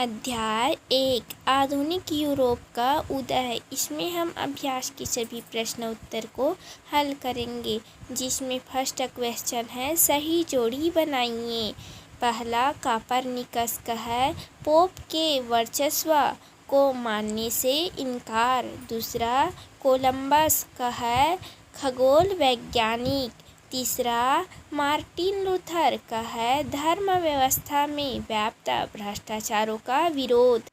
अध्याय 1 आधुनिक यूरोप का उदय। इसमें हम अभ्यास के सभी प्रश्न उत्तर को हल करेंगे, जिसमें फर्स्ट क्वेश्चन है सही जोड़ी बनाइए। पहला कोपरनिकस का है पोप के वर्चस्व को मानने से इनकार। दूसरा कोलंबस का है खगोल वैज्ञानिक। तीसरा मार्टिन लूथर का है धर्म व्यवस्था में व्याप्त भ्रष्टाचारों का विरोध।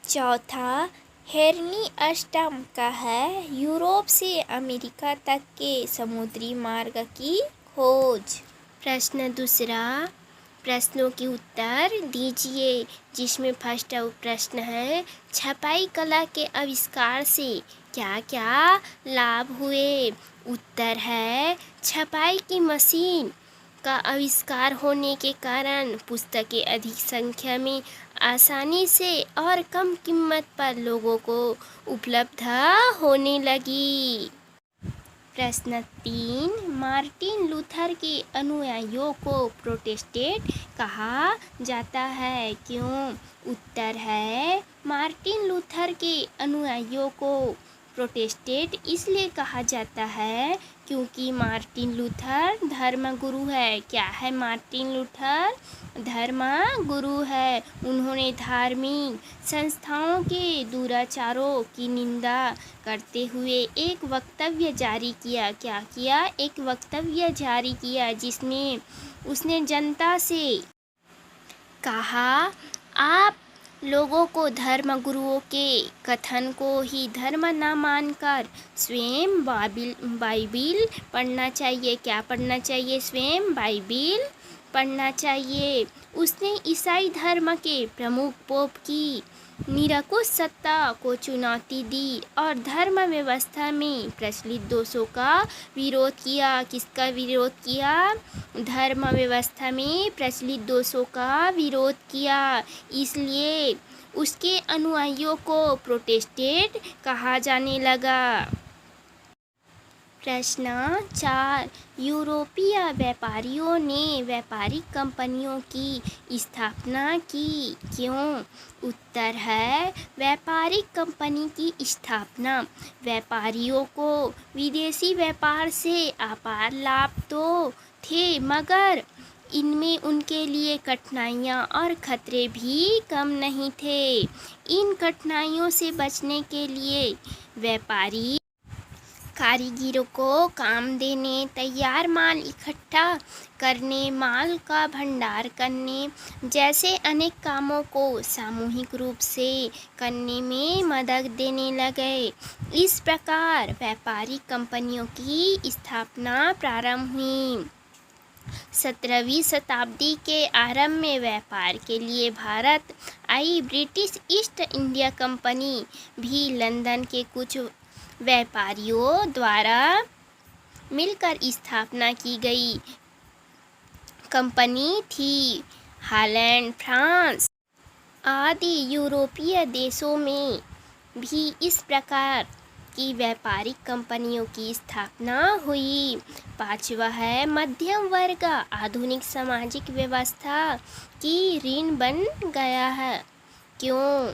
चौथा हेनरी अष्टम का है यूरोप से अमेरिका तक के समुद्री मार्ग की खोज। प्रश्न दूसरा, प्रश्नों के उत्तर दीजिए, जिसमें फर्स्ट प्रश्न है छपाई कला के आविष्कार से क्या क्या लाभ हुए। उत्तर है छपाई की मशीन का आविष्कार होने के कारण पुस्तकें अधिक संख्या में आसानी से और कम कीमत पर लोगों को उपलब्ध होने लगी। प्रश्न 3, मार्टिन लूथर के अनुयायियों को प्रोटेस्टेंट कहा जाता है, क्यों। उत्तर है मार्टिन लूथर के अनुयायियों को प्रोटेस्टेंट इसलिए कहा जाता है क्योंकि मार्टिन लूथर धर्म गुरु है। क्या है मार्टिन लूथर? धर्म गुरु है। उन्होंने धार्मिक संस्थाओं के दुराचारों की निंदा करते हुए एक वक्तव्य जारी किया। क्या किया? एक वक्तव्य जारी किया जिसमें उसने जनता से कहा, आप लोगों को धर्म गुरुओं के कथन को ही धर्म न मानकर स्वयं बाइबिल पढ़ना चाहिए। क्या पढ़ना चाहिए? स्वयं बाइबिल पढ़ना चाहिए। उसने ईसाई धर्म के प्रमुख पोप की निरंकुश सत्ता को चुनौती दी और धर्म व्यवस्था में प्रचलित दोषों का विरोध किया। किसका विरोध किया? धर्म व्यवस्था में प्रचलित दोषों का विरोध किया। इसलिए उसके अनुयायियों को प्रोटेस्टेंट कहा जाने लगा। प्रश्न 4, यूरोपीय व्यापारियों ने व्यापारिक कंपनियों की स्थापना की, क्यों। उत्तर है व्यापारिक कंपनी की स्थापना व्यापारियों को विदेशी व्यापार से अपार लाभ तो थे, मगर इनमें उनके लिए कठिनाइयाँ और खतरे भी कम नहीं थे। इन कठिनाइयों से बचने के लिए व्यापारी कारीगरों को काम देने, तैयार माल इकट्ठा करने, माल का भंडार करने जैसे अनेक कामों को सामूहिक रूप से करने में मदद देने लगे। इस प्रकार व्यापारिक कंपनियों की स्थापना प्रारंभ हुई। 17वीं शताब्दी के आरंभ में व्यापार के लिए भारत आई ब्रिटिश ईस्ट इंडिया कंपनी भी लंदन के कुछ व्यापारियों द्वारा मिलकर स्थापना की गई कंपनी थी। हॉलैंड, फ्रांस आदि यूरोपीय देशों में भी इस प्रकार की व्यापारिक कंपनियों की स्थापना हुई। पांचवा है मध्यम वर्ग आधुनिक सामाजिक व्यवस्था की रीढ़ बन गया है, क्यों।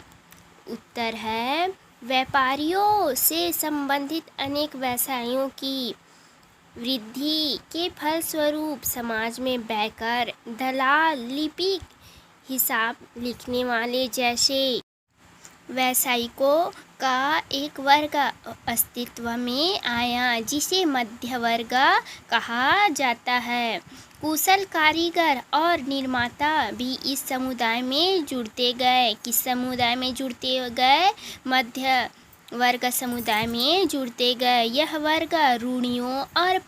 उत्तर है व्यापारियों से संबंधित अनेक व्यवसायों की वृद्धि के फलस्वरूप समाज में बैंकर, दलाल, लिपिक, हिसाब लिखने वाले जैसे व्यावसायिकों का एक वर्ग अस्तित्व में आया, जिसे मध्य वर्ग कहा जाता है। कुशल कारीगर और निर्माता भी इस समुदाय में जुड़ते गए। किस समुदाय में जुड़ते गए? मध्य वर्ग समुदाय में जुड़ते गए। यह वर्ग रूढ़ियों और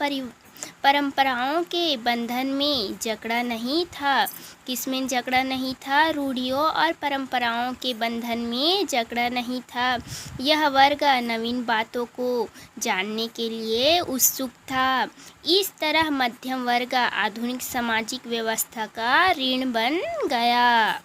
परंपराओं के बंधन में जकड़ा नहीं था। किसमें जकड़ा नहीं था? रूढ़ियों और परंपराओं के बंधन में जकड़ा नहीं था। यह वर्ग नवीन बातों को जानने के लिए उत्सुक था। इस तरह मध्यम वर्ग आधुनिक सामाजिक व्यवस्था का रीढ़ बन गया।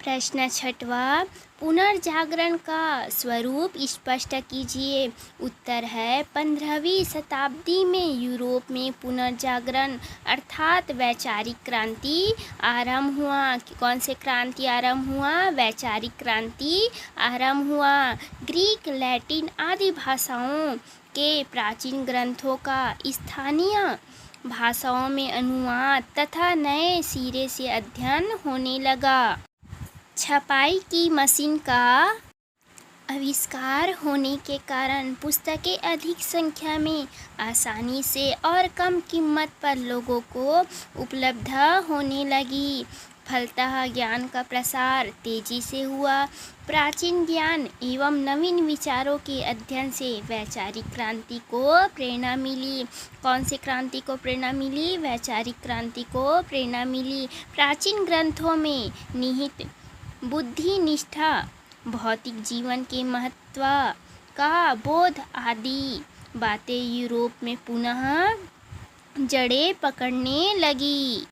प्रश्न छठवां, पुनर्जागरण का स्वरूप स्पष्ट कीजिए। उत्तर है 15वीं शताब्दी में यूरोप में पुनर्जागरण अर्थात वैचारिक क्रांति आरंभ हुआ। कौन से क्रांति आरंभ हुआ? वैचारिक क्रांति आरंभ हुआ। ग्रीक, लैटिन आदि भाषाओं के प्राचीन ग्रंथों का स्थानीय भाषाओं में अनुवाद तथा नए सिरे से अध्ययन होने लगा। छपाई की मशीन का आविष्कार होने के कारण पुस्तकें अधिक संख्या में आसानी से और कम कीमत पर लोगों को उपलब्ध होने लगी। फलतः ज्ञान का प्रसार तेजी से हुआ। प्राचीन ज्ञान एवं नवीन विचारों के अध्ययन से वैचारिक क्रांति को प्रेरणा मिली। कौन से क्रांति को प्रेरणा मिली? वैचारिक क्रांति को प्रेरणा मिली। प्राचीन ग्रंथों में निहित बुद्धि निष्ठा, भौतिक जीवन के महत्व का बोध आदि बातें यूरोप में पुनः जड़ें पकड़ने लगी।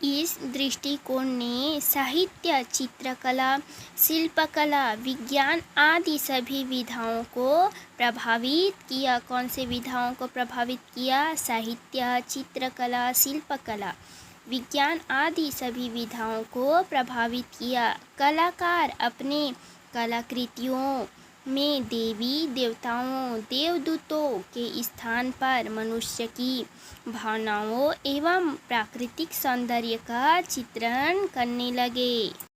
इस दृष्टिकोण ने साहित्य, चित्रकला, शिल्पकला, विज्ञान आदि सभी विधाओं को प्रभावित किया। कौन से विधाओं को प्रभावित किया? साहित्य, चित्रकला, शिल्पकला, विज्ञान आदि सभी विधाओं को प्रभावित किया। कलाकार अपने कलाकृतियों में देवी देवताओं, देवदूतों के स्थान पर मनुष्य की भावनाओं एवं प्राकृतिक सौंदर्य का चित्रण करने लगे।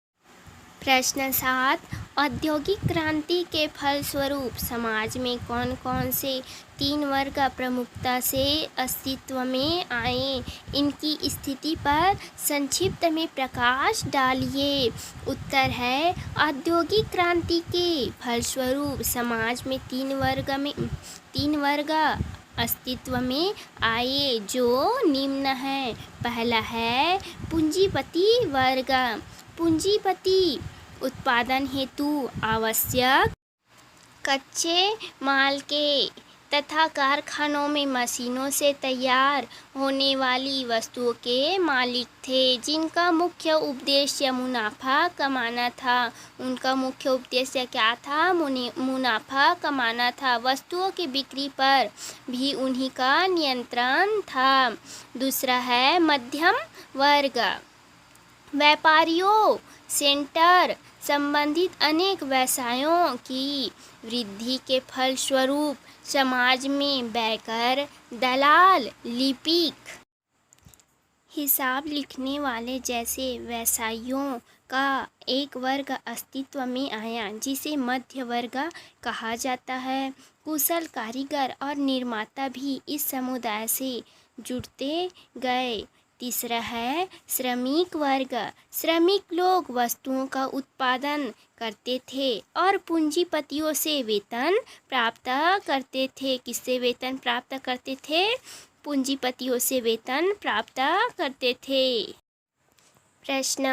प्रश्न 7, औद्योगिक क्रांति के फलस्वरूप समाज में कौन कौन से 3 वर्ग प्रमुखता से अस्तित्व में आए? इनकी स्थिति पर संक्षिप्त में प्रकाश डालिए। उत्तर है औद्योगिक क्रांति के फलस्वरूप समाज में 3 वर्ग अस्तित्व में आए जो निम्न है। पहला है पूंजीपति वर्ग। पूंजीपति उत्पादन हेतु आवश्यक कच्चे माल के तथा कारखानों में मशीनों से तैयार होने वाली वस्तुओं के मालिक थे, जिनका मुख्य उद्देश्य मुनाफा कमाना था। उनका मुख्य उद्देश्य क्या था? मुनाफा कमाना था। वस्तुओं की बिक्री पर भी उन्हीं का नियंत्रण था। दूसरा है मध्यम वर्ग। व्यापारियों, सेंटर संबंधित अनेक व्यवसायों की वृद्धि के फलस्वरूप समाज में बैंकर, दलाल, लिपिक, हिसाब लिखने वाले जैसे व्यवसायियों का एक वर्ग अस्तित्व में आया, जिसे मध्य वर्ग कहा जाता है। कुशल कारीगर और निर्माता भी इस समुदाय से जुड़ते गए। तीसरा है श्रमिक वर्ग। श्रमिक लोग वस्तुओं का उत्पादन करते थे और पूंजीपतियों से वेतन प्राप्त करते थे। किससे वेतन प्राप्त करते थे? पूंजीपतियों से वेतन प्राप्त करते थे। प्रश्न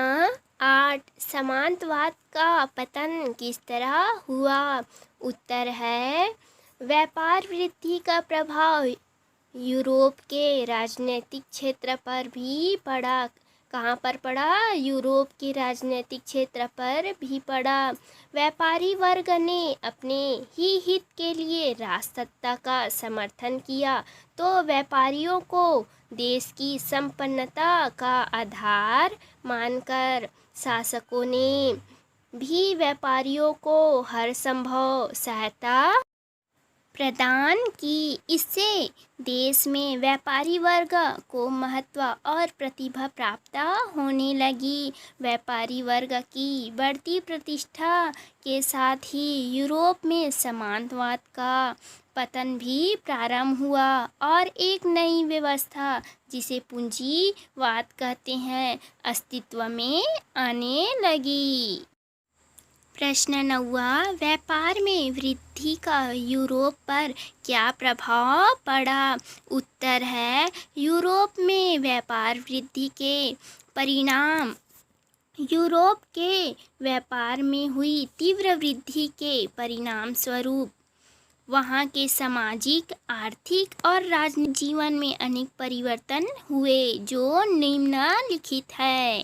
8, सामंतवाद का पतन किस तरह हुआ? उत्तर है व्यापार वृद्धि का प्रभाव यूरोप के राजनीतिक क्षेत्र पर भी पड़ा। कहाँ पर पड़ा? यूरोप के राजनीतिक क्षेत्र पर भी पड़ा। व्यापारी वर्ग ने अपने ही हित के लिए राजसत्ता का समर्थन किया, तो व्यापारियों को देश की संपन्नता का आधार मानकर शासकों ने भी व्यापारियों को हर संभव सहायता प्रदान की। इससे देश में व्यापारी वर्ग को महत्व और प्रतिभा प्राप्त होने लगी। व्यापारी वर्ग की बढ़ती प्रतिष्ठा के साथ ही यूरोप में सामंतवाद का पतन भी प्रारंभ हुआ और एक नई व्यवस्था, जिसे पूंजीवाद कहते हैं, अस्तित्व में आने लगी। प्रश्न 9, व्यापार में वृद्धि का यूरोप पर क्या प्रभाव पड़ा? उत्तर है यूरोप में व्यापार वृद्धि के परिणाम यूरोप के व्यापार में हुई तीव्र वृद्धि के परिणाम स्वरूप वहाँ के सामाजिक, आर्थिक और राजनीतिक जीवन में अनेक परिवर्तन हुए, जो निम्नलिखित है।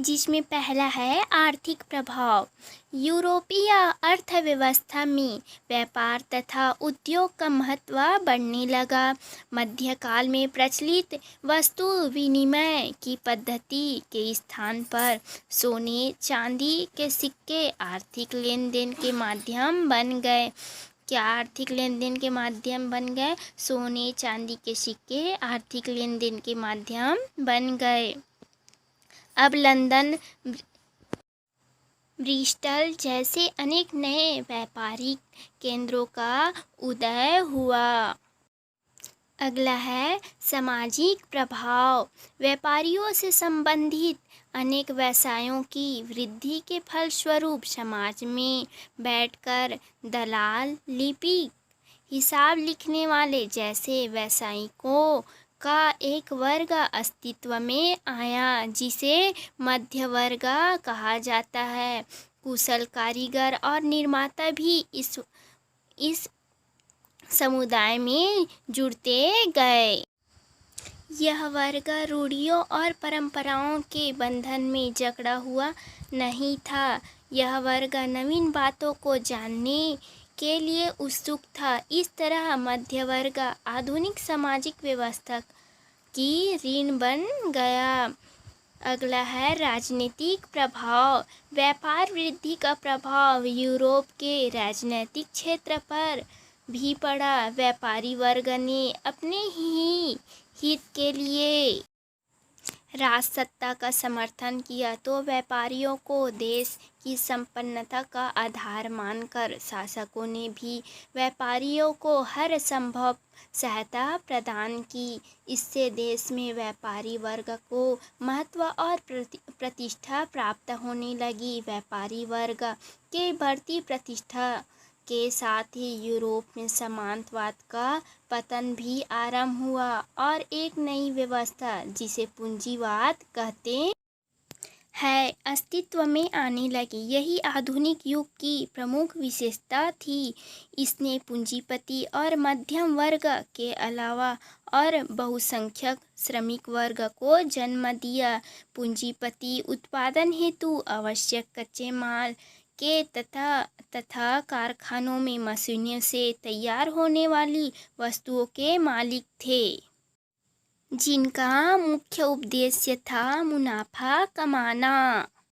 जिसमें पहला है आर्थिक प्रभाव। यूरोपीय अर्थव्यवस्था में व्यापार तथा उद्योग का महत्व बढ़ने लगा। मध्यकाल में प्रचलित वस्तु विनिमय की पद्धति के स्थान पर सोने चांदी के सिक्के आर्थिक लेन देन के माध्यम बन गए। क्या आर्थिक लेन देन के माध्यम बन गए? सोने चांदी के सिक्के आर्थिक लेन देन के माध्यम बन गए। अब लंदन, ब्रिस्टल जैसे अनेक नए व्यापारिक केंद्रों का उदय हुआ। अगला है सामाजिक प्रभाव। व्यापारियों से संबंधित अनेक व्यवसायों की वृद्धि के फलस्वरूप समाज में बैठकर दलाल, लिपिक, हिसाब लिखने वाले जैसे व्यवसायिकों का एक वर्ग अस्तित्व में आया, जिसे मध्य वर्ग कहा जाता है। कुशल कारीगर और निर्माता भी इस समुदाय में जुड़ते गए। यह वर्ग रूढ़ियों और परंपराओं के बंधन में जकड़ा हुआ नहीं था। यह वर्ग नवीन बातों को जानने के लिए उत्सुक था। इस तरह मध्य वर्ग आधुनिक सामाजिक व्यवस्था की रीढ़ बन गया। अगला है राजनीतिक प्रभाव। व्यापार वृद्धि का प्रभाव यूरोप के राजनीतिक क्षेत्र पर भी पड़ा। व्यापारी वर्ग ने अपने ही हित के लिए राजसत्ता का समर्थन किया, तो व्यापारियों को देश की संपन्नता का आधार मानकर शासकों ने भी व्यापारियों को हर संभव सहायता प्रदान की। इससे देश में व्यापारी वर्ग को महत्व और प्रतिष्ठा प्राप्त होने लगी। व्यापारी वर्ग के बढ़ती प्रतिष्ठा के साथ ही यूरोप में सामंतवाद का पतन भी आरंभ हुआ और एक नई व्यवस्था, जिसे पूंजीवाद कहते है, अस्तित्व में आने लगी। यही आधुनिक युग की प्रमुख विशेषता थी। इसने पूंजीपति और मध्यम वर्ग के अलावा और बहुसंख्यक श्रमिक वर्ग को जन्म दिया। पूंजीपति उत्पादन हेतु आवश्यक कच्चे माल के तथा कारखानों में मशीनों से तैयार होने वाली वस्तुओं के मालिक थे, जिनका मुख्य उद्देश्य था मुनाफा कमाना।